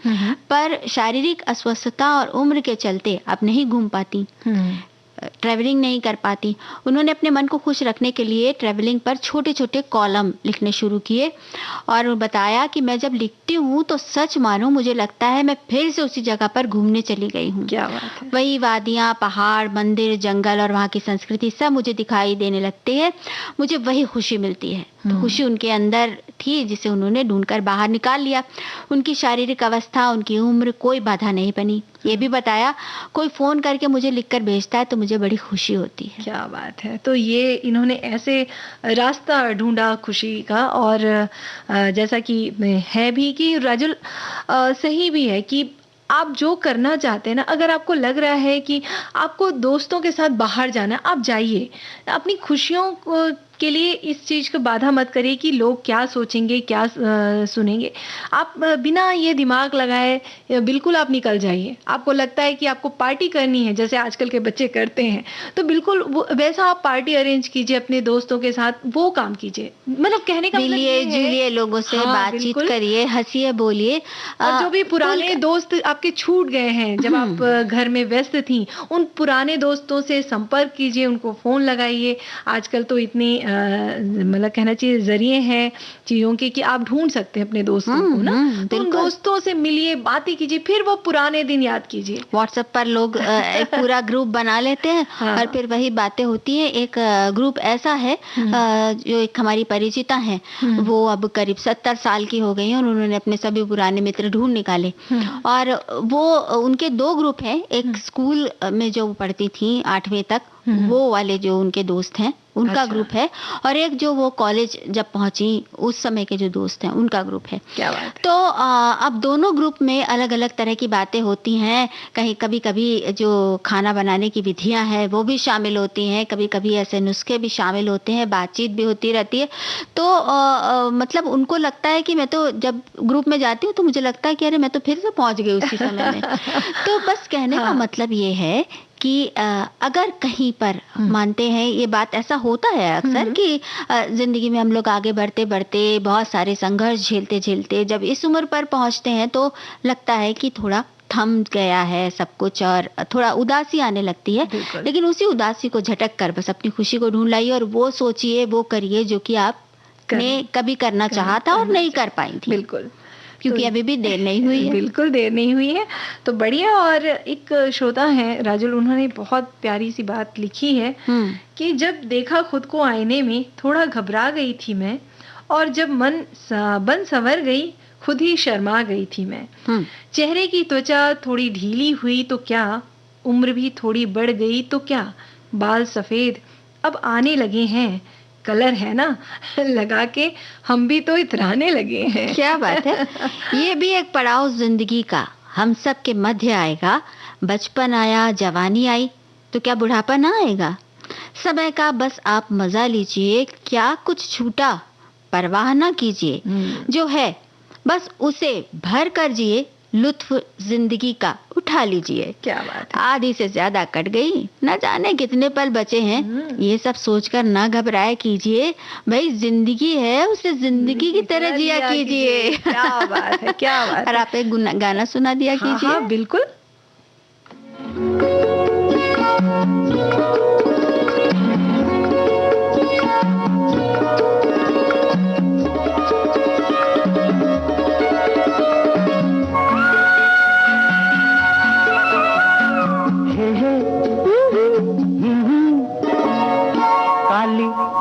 पर शारीरिक अस्वस्थता और उम्र के चलते अब नहीं घूम पाती, ट्रैवलिंग नहीं कर पाती। उन्होंने अपने मन को खुश रखने के लिए ट्रैवलिंग पर छोटे छोटे कॉलम लिखने शुरू किए और बताया कि मैं जब लिखती हूँ तो सच मानो मुझे लगता है मैं फिर से उसी जगह पर घूमने चली गई हूँ। क्या बात है। वही वादियाँ, पहाड़, मंदिर, जंगल और वहाँ की संस्कृति सब मुझे दिखाई देने लगते हैं। मुझे वही खुशी मिलती है। तो खुशी उनके अंदर थी जिसे उन्होंने ढूंढकर बाहर निकाल लिया। उनकी शारीरिक अवस्था, उनकी उम्र कोई बाधा नहीं बनी। ये भी बताया कोई फोन करके मुझे लिखकर भेजता है तो मुझे बड़ी खुशी होती है। क्या बात है। तो ये इन्होंने ऐसे रास्ता ढूंढा खुशी का, और जैसा कि है भी कि राजुल सही भी है कि आप जो करना चाहते हैं ना, अगर आपको लग रहा है कि आपको दोस्तों के साथ बाहर जाना, आप जाइए। अपनी खुशियों के लिए इस चीज़ को बाधा मत करिए कि लोग क्या सोचेंगे, क्या सुनेंगे। आप बिना ये दिमाग लगाए बिल्कुल आप निकल जाइए। आपको लगता है कि आपको पार्टी करनी है जैसे आजकल के बच्चे करते हैं, तो बिल्कुल वैसा आप पार्टी अरेंज कीजिए अपने दोस्तों के साथ, वो काम कीजिए। मतलब कहने का मतलब मिलिए जुलिए, लोगों से बातचीत करिए, हंसिए, बोलिए। और जो भी पुराने दोस्त आपके छूट गए हैं जब आप घर में व्यस्त थी, उन पुराने दोस्तों से संपर्क कीजिए, उनको फोन लगाइए। आजकल तो इतनी मतलब कहना चाहिए जरिए हैं चीजों के कि आप ढूंढ सकते हैं अपने दोस्तों को ना। तो उन दोस्तों से मिलिए, बातें कीजिए, फिर वो पुराने दिन याद कीजिए। व्हाट्सएप पर लोग एक पूरा ग्रुप बना लेते हैं और फिर वही बातें होती हैं। एक ग्रुप ऐसा है जो एक हमारी परिचिता है, वो अब करीब 70 साल की हो गई है और उन्होंने अपने सभी पुराने मित्र ढूंढ निकाले। और वो उनके 2 ग्रुप हैं। एक स्कूल में जो पढ़ती थी 8वीं तक, वो वाले जो उनके दोस्त हैं उनका ग्रुप है, और एक जो वो कॉलेज जब पहुंची उस समय के जो दोस्त हैं उनका ग्रुप है। क्या बात है। तो अब दोनों ग्रुप में अलग अलग तरह की बातें होती हैं। कहीं कभी कभी जो खाना बनाने की विधियां हैं वो भी शामिल होती हैं, कभी कभी ऐसे नुस्खे भी शामिल होते हैं, बातचीत भी होती रहती है। तो मतलब उनको लगता है कि मैं तो जब ग्रुप में जाती हूँ तो मुझे लगता है कि अरे मैं तो फिर से पहुंच गई उसी समय में। तो बस कहने का मतलब ये है कि अगर कहीं पर मानते हैं, ये बात ऐसा होता है अक्सर कि जिंदगी में हम लोग आगे बढ़ते बढ़ते बहुत सारे संघर्ष झेलते झेलते जब इस उम्र पर पहुंचते हैं तो लगता है कि थोड़ा थम गया है सब कुछ और थोड़ा उदासी आने लगती है। लेकिन उसी उदासी को झटक कर बस अपनी खुशी को ढूंढ लाइए और वो सोचिए, वो करिए जो कि आपने कभी करना चाहा था और नहीं कर पाई थी। बिल्कुल, क्योंकि अभी भी देर नहीं हुई है। बिल्कुल देर नहीं हुई है। तो बढ़िया। और एक श्रोता है राजुल, उन्होंने बहुत प्यारी सी बात लिखी है कि जब देखा खुद को आईने में थोड़ा घबरा गई थी मैं, और जब बन संवर गई, खुद ही शर्मा गई थी मैं। चेहरे की त्वचा थोड़ी ढीली हुई तो क्या, उम्र भी थोड़ी बढ़ गई तो क्या, बाल सफेद अब आने लगे हैं, कलर है ना लगा के हम भी तो इतराने लगे हैं। क्या बात है। ये भी एक पड़ाव जिंदगी का हम सब के मध्य आएगा। बचपन आया, जवानी आई, तो क्या बुढ़ापा ना आएगा। समय का बस आप मजा लीजिए, क्या कुछ छूटा परवाह ना कीजिए, जो है बस उसे भर कर जिए, लुत्फ जिंदगी का उठा लीजिए। क्या बात है। आधी से ज्यादा कट गई, न जाने कितने पल बचे हैं। ये सब सोचकर ना घबराया कीजिए, भाई जिंदगी है उसे जिंदगी की तरह जिया कीजिए। क्या बात है, क्या बात है। और आप एक गाना सुना दिया कीजिए। हाँ, बिल्कुल।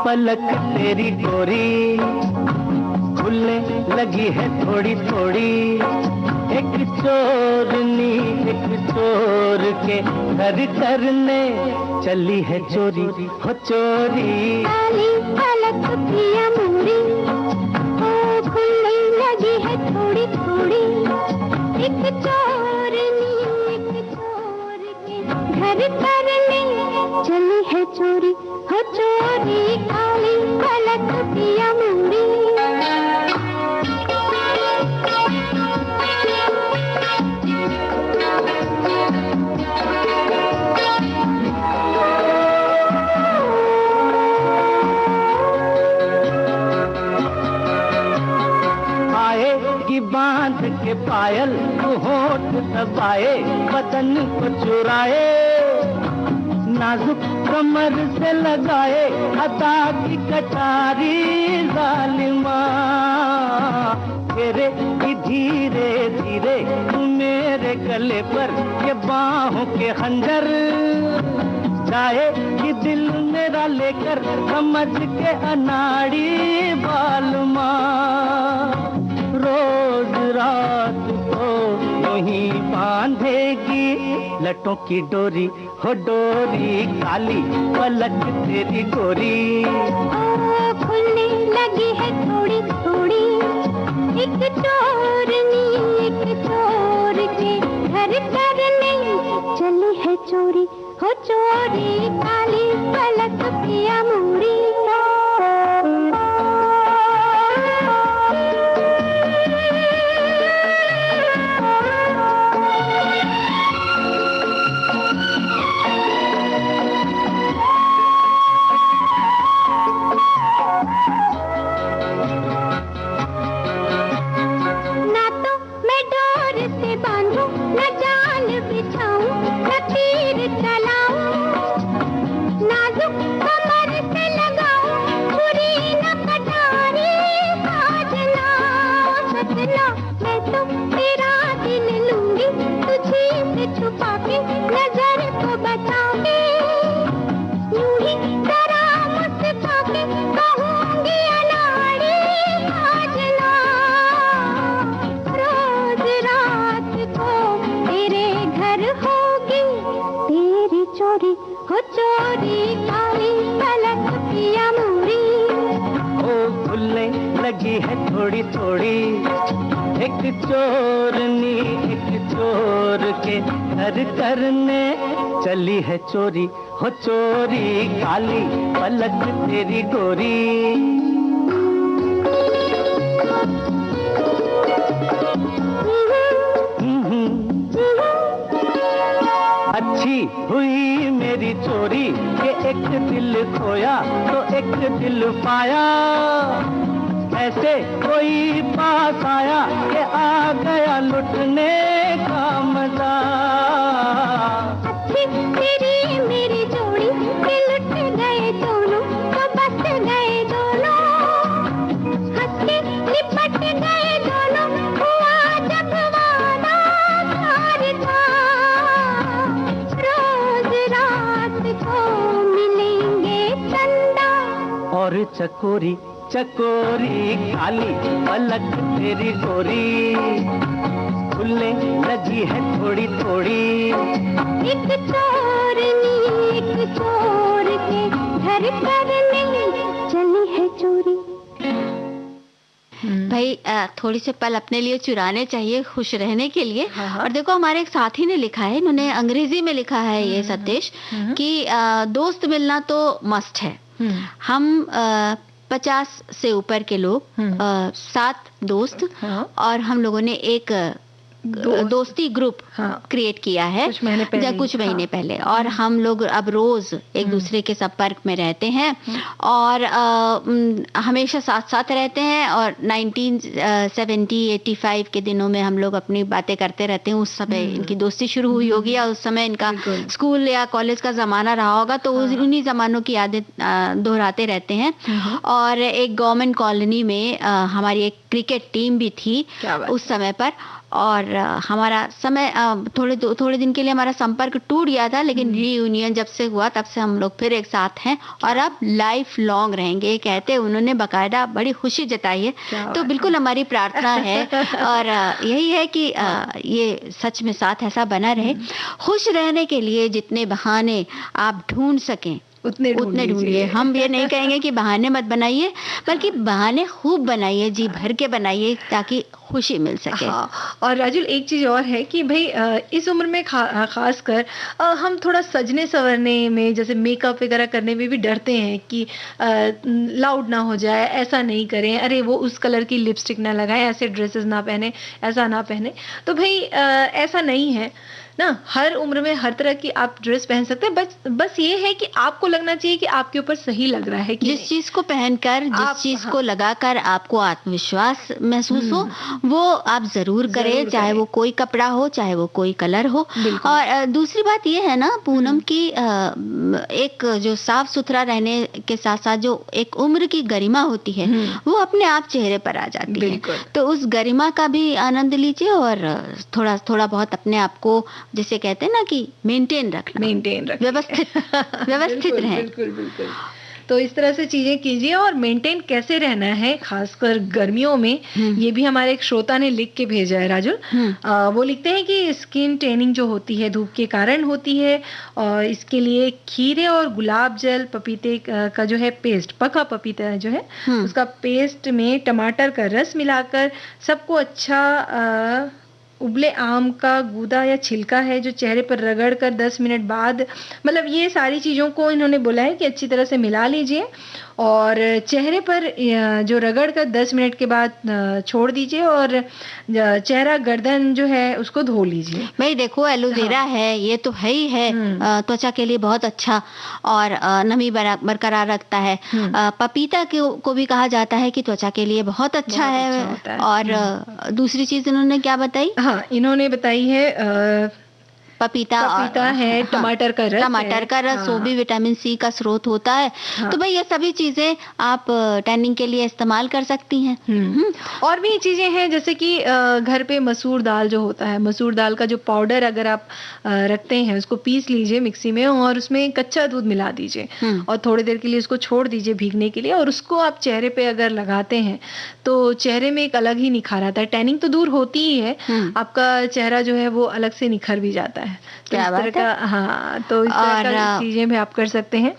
पलक तेरी गोरी खुलने लगी है थोड़ी थोड़ी, एक चोरनी एक चोर के घर करने चली है चोरी हो चोरी। काली पलक पिया मुरी ओ खुलने लगी है थोड़ी थोड़ी, एक चोरनी एक चोर के घर करने चली है चोरी हो चोरी। काली पलक पिया मुरी। आएगी बांध के पायल, होठ दबाए बदन को चुराए, नाजुक कमर से लगाए अदा की कटारी जालिमा, तेरे की धीरे धीरे मेरे गले पर ये बाहों के खंजर, जाए कि दिल मेरा लेकर समझ के अनाड़ी बालमा, रोज रात को यही बांधेगी लटों की डोरी हो डोरी। काली पलक तेरी गोरी खुलने लगी है थोड़ी थोड़ी, एक चोरनी एक चोर के घर करने चली है चोरी हो चोरी। काली पलक पिया मुरी। थोड़ी थोड़ी, एक चोरनी एक चोर के घर करने चली है चोरी हो चोरी। काली पलक तेरी गोरी अच्छी हुई मेरी चोरी के एक दिल खोया तो एक दिल पाया, ऐसे कोई पास आया कि आ गया लुटने का मजा। अच्छी तेरी मेरी जोड़ी के लुट गए दोनों तो बस गए दोनों, हंस के लिपट गए दोनों, हुआ जब वादा प्यार था। रोज रात को मिलेंगे चंदा और चकोरी चकोरी काली पलक तेरी गोरी, खुलने लगी है थोड़ी थोड़ी। एक चोरनी एक चोर के घर करने चली है चोरी। भाई थोड़ी से पल अपने लिए चुराने चाहिए खुश रहने के लिए। और देखो हमारे एक साथी ने लिखा है, इन्होंने अंग्रेजी में लिखा है ये सतेश कि दोस्त मिलना तो मस्ट है। हम 50 से ऊपर के लोग 7 दोस्त और हम लोगों ने एक दोस्ती ग्रुप क्रिएट किया है कुछ महीने पहले और हम लोग अब रोज एक दूसरे के संपर्क में रहते हैं और हमेशा साथ साथ रहते हैं। और 1970-85 के दिनों में हम लोग अपनी बातें करते रहते हैं। उस समय इनकी दोस्ती शुरू हुई होगी या उस समय इनका स्कूल या कॉलेज का जमाना रहा होगा, तो उन्हीं जमानों की यादें दोहराते रहते हैं। और एक गवर्नमेंट कॉलोनी में हमारी एक क्रिकेट टीम भी थी उस समय पर, और हमारा समय थोड़े दिन के लिए हमारा संपर्क टूट गया था, लेकिन रीयूनियन जब से हुआ तब से हम लोग फिर एक साथ हैं और अब लाइफ लॉन्ग रहेंगे कहते उन्होंने बकायदा बड़ी खुशी जताई है। तो बिल्कुल हमारी प्रार्थना है और यही है कि ये सच में साथ ऐसा बना रहे। खुश रहने के लिए जितने बहाने आप ढूंढ सकें उतने ढूंढिए। हम ये नहीं कहेंगे कि बहाने मत बनाइए, बल्कि बहाने खूब बनाइए, जी भर के बनाइए, ताकि खुशी मिल सके। और राजुल एक चीज और है कि भाई इस उम्र में खासकर हम थोड़ा सजने संवरने में, जैसे मेकअप वगैरह करने में भी डरते हैं कि लाउड ना हो जाए, ऐसा नहीं करें, अरे वो उस कलर की लिपस्टिक ना लगाएं, ऐसे ड्रेसेस ना पहने, ऐसा ना पहने। तो भाई ऐसा नहीं है ना, हर उम्र में हर तरह की आप ड्रेस पहन सकते हैं। बस ये है कि आपको लगना चाहिए कि आपके ऊपर सही लग रहा है कि जिस चीज को पहनकर, जिस चीज को लगाकर आपको आत्मविश्वास महसूस हो, वो आप जरूर करें, चाहे वो कोई कपड़ा हो, चाहे वो कोई कलर हो। और दूसरी बात ये है ना पूनम की, एक जो साफ सुथरा रहने के साथ साथ जो एक उम्र की गरिमा होती है वो अपने आप चेहरे पर आ जाती है। तो उस गरिमा का भी आनंद लीजिए और थोड़ा बहुत अपने आप को, जिसे कहते हैं ना कि मेंटेन रखना, व्यवस्थित रहें। बिल्कुल। तो इस तरह से चीजें कीजिए। और मेंटेन कैसे रहना है खासकर गर्मियों में, ये भी हमारे एक श्रोता ने लिख के भेजा है राजुल। वो लिखते हैं कि स्किन टैनिंग जो होती है धूप के कारण होती है, और इसके लिए खीरे और गुलाब जल, पपीते का जो है पेस्ट, पका पपीता जो है उसका पेस्ट में टमाटर का रस मिलाकर सबको अच्छा उबले आम का गूदा या छिलका है जो चेहरे पर रगड़ कर 10 मिनट बाद, मतलब ये सारी चीज़ों को इन्होंने बोला है कि अच्छी तरह से मिला लीजिए और चेहरे पर जो रगड़ कर 10 मिनट के बाद छोड़ दीजिए और चेहरा गर्दन जो है उसको धो लीजिए। भाई देखो एलोवेरा है, ये तो है ही है, त्वचा के लिए बहुत अच्छा और नमी बरकरार रखता है। पपीता को भी कहा जाता है कि त्वचा के लिए बहुत अच्छा है। और दूसरी चीज इन्होंने क्या बताई? इन्होंने बताई है पपीता है, टमाटर का रस वो भी विटामिन सी का स्रोत होता है। तो भाई ये सभी चीजें आप टैनिंग के लिए इस्तेमाल कर सकती हैं। और भी चीजें हैं जैसे कि घर पे मसूर दाल जो होता है, मसूर दाल का जो पाउडर अगर आप रखते हैं उसको पीस लीजिए मिक्सी में और उसमें कच्चा दूध मिला दीजिए और थोड़ी देर के लिए उसको छोड़ दीजिए भीगने के लिए, और उसको आप चेहरे पे अगर लगाते हैं तो चेहरे में एक अलग ही निखार आता है। टैनिंग तो दूर होती ही है, आपका चेहरा जो है वो अलग से निखर भी जाता है। तो इस तरह का तो इस तरह का चीजें भी आप कर सकते हैं।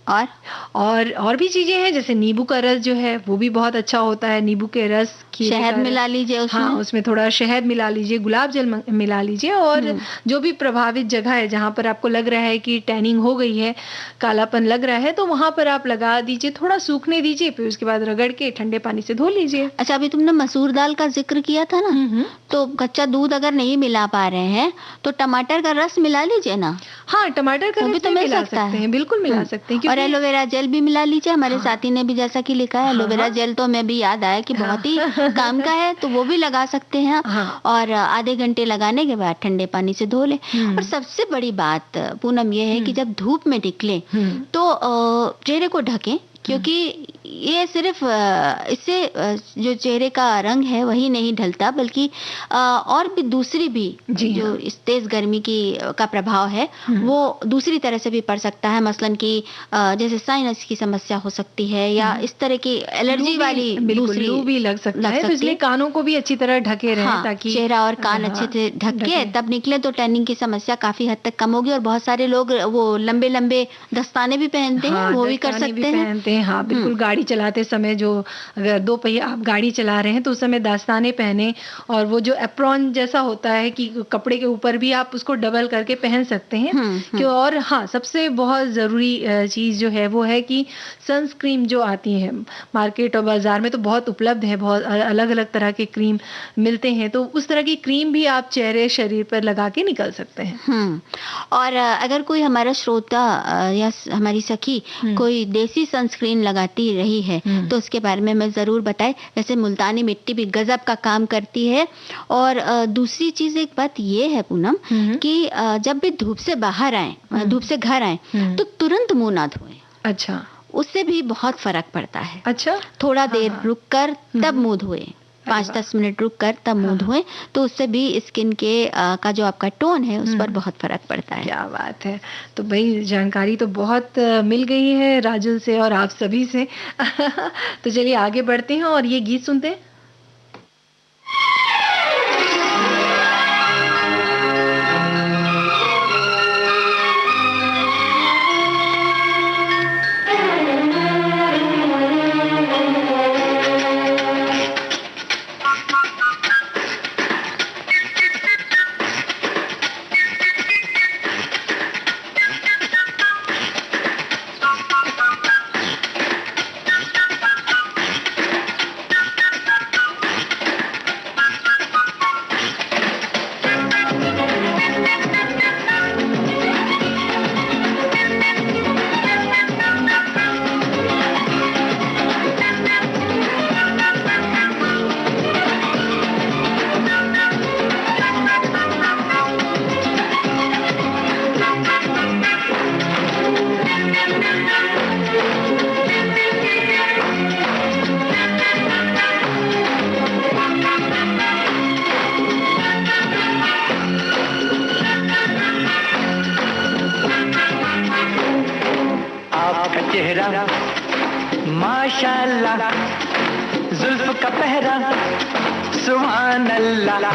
और भी चीजें हैं जैसे नींबू का रस जो है वो भी बहुत अच्छा होता है। नींबू के रस, शहद मिला लीजिए उसमें, उसमें थोड़ा शहद मिला लीजिए, गुलाब जल मिला लीजिए और जो भी प्रभावित जगह है जहाँ पर आपको लग रहा है कि टैनिंग हो गई है, कालापन लग रहा है, तो वहां पर आप लगा दीजिए, थोड़ा सूखने दीजिए, फिर उसके बाद रगड़ के ठंडे पानी से धो लीजिए। अच्छा, अभी तुमने मसूर दाल का जिक्र किया था ना, तो कच्चा दूध अगर नहीं मिला पा रहे हैं तो टमाटर का रस मिला लीजिए ना। हाँ, टमाटर का रस तो मिल सकता है, बिल्कुल मिला सकते हैं। और एलोवेरा जेल भी मिला लीजिए। हमारे साथी ने भी जैसा कि लिखा है एलोवेरा जेल, तो हमें भी याद आया कि बहुत ही काम का है, तो वो भी लगा सकते हैं। और आधे घंटे लगाने के बाद ठंडे पानी से धो लें। और सबसे बड़ी बात पूनम ये है कि जब धूप में निकले तो चेहरे को ढकें, क्योंकि ये सिर्फ इससे जो चेहरे का रंग है वही नहीं ढलता, बल्कि और भी दूसरी भी जो इस तेज गर्मी का प्रभाव है वो दूसरी तरह से भी पड़ सकता है। मसलन कि जैसे साइनस की समस्या हो सकती है, या इस तरह की एलर्जी वाली दूसरी लू भी लग सकता है। तो इसलिए कानों को भी अच्छी तरह ढके रहें, ताकि चेहरा और कान अच्छे से ढक के तब निकले तो टैनिंग की समस्या काफी हद तक कम होगी। और बहुत सारे लोग वो लंबे लंबे दस्ताने भी पहनते हैं, वो भी कर सकते हैं। हाँ बिल्कुल, गाड़ी चलाते समय जो अगर 2 पहिया आप गाड़ी चला रहे हैं तो उस समय दस्ताने पहने, और वो जो एप्रॉन जैसा होता है कि कपड़े के ऊपर भी आप उसको डबल करके पहन सकते हैं। कि और हाँ, सबसे बहुत जरूरी चीज जो है वो है कि सनस्क्रीन जो आती है मार्केट और बाजार में तो बहुत उपलब्ध है, बहुत अलग अलग तरह के क्रीम मिलते हैं, तो उस तरह की क्रीम भी आप चेहरे शरीर पर लगा के निकल सकते हैं। और अगर कोई हमारा श्रोता या हमारी सखी कोई देसी सनस्क्रीन लगाती रही है तो उसके बारे में मैं जरूर बताएं। वैसे मुल्तानी मिट्टी भी गजब का काम करती है। और दूसरी चीज एक बात ये है पूनम कि जब भी धूप से बाहर आए, धूप से घर आए तो तुरंत मुंह ना धोएं। अच्छा, उससे भी बहुत फर्क पड़ता है। अच्छा, थोड़ा देर रुक कर तब मुंह धोएं, 5-10 मिनट रुक कर तब मुंह धोएं, तो उससे भी स्किन के का जो आपका टोन है उस पर बहुत फर्क पड़ता है। क्या बात है। तो भाई जानकारी तो बहुत मिल गई है राजुल से और आप सभी से। तो चलिए आगे बढ़ते हैं और ये गीत सुनते हैं। माशाल्लाह, जुल्फ का पहरा सुभान अल्लाह,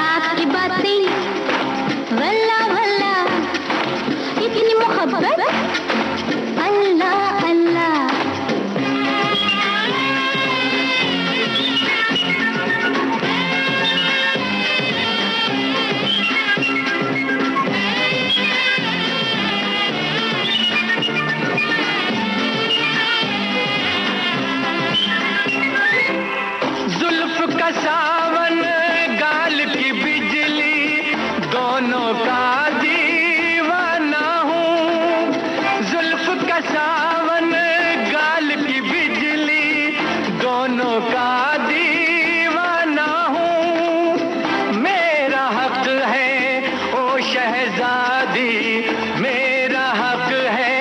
आपकी बातें वल्ला वल्ला, इतनी मोहब्बत अल्लाह अल्लाह। सावन गाल की बिजली दोनों का दीवाना हूँ, जुल्फ का सावन गाल की बिजली दोनों का दीवाना हूँ। मेरा हक है ओ शहजादी, मेरा हक है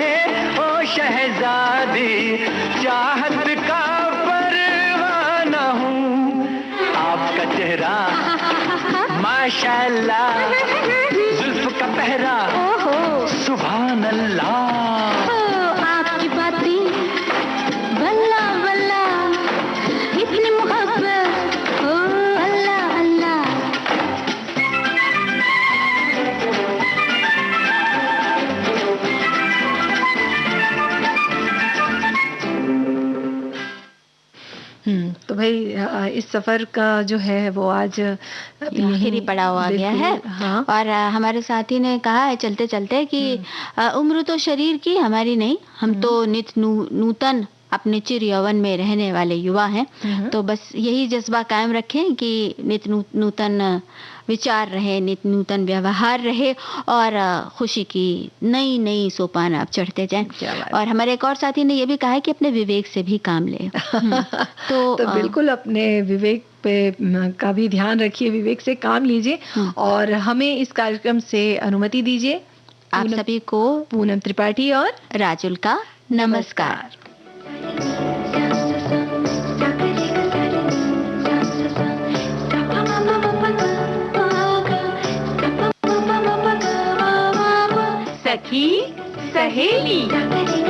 ओ शहजादी, चाहत का चेहरा माशाल्लाह, जुल्फ का पहरा सुभान अल्लाह। आपकी बातें वल्ला वल्ला, इतनी मोहब्बत ओ अल्लाह अल्लाह। तो भाई इस सफर का जो है वो आज आखिरी पड़ाव आ गया है। हाँ। और हमारे साथी ने कहा है चलते चलते कि उम्र तो शरीर की हमारी नहीं, हम तो नित नूतन अपने चिर यौवन में रहने वाले युवा हैं। तो बस यही जज्बा कायम रखें कि नित नूतन विचार रहे, नित नूतन व्यवहार रहे और खुशी की नई नई सोपान आप चढ़ते जाएं। और हमारे एक और साथी ने यह भी कहा है कि अपने विवेक से भी काम ले। तो बिल्कुल अपने विवेक पे का भी ध्यान रखिए, विवेक से काम लीजिए। और हमें इस कार्यक्रम से अनुमति दीजिए। आप सभी को पूनम त्रिपाठी और राजुल का नमस्कार। सखी सहेली।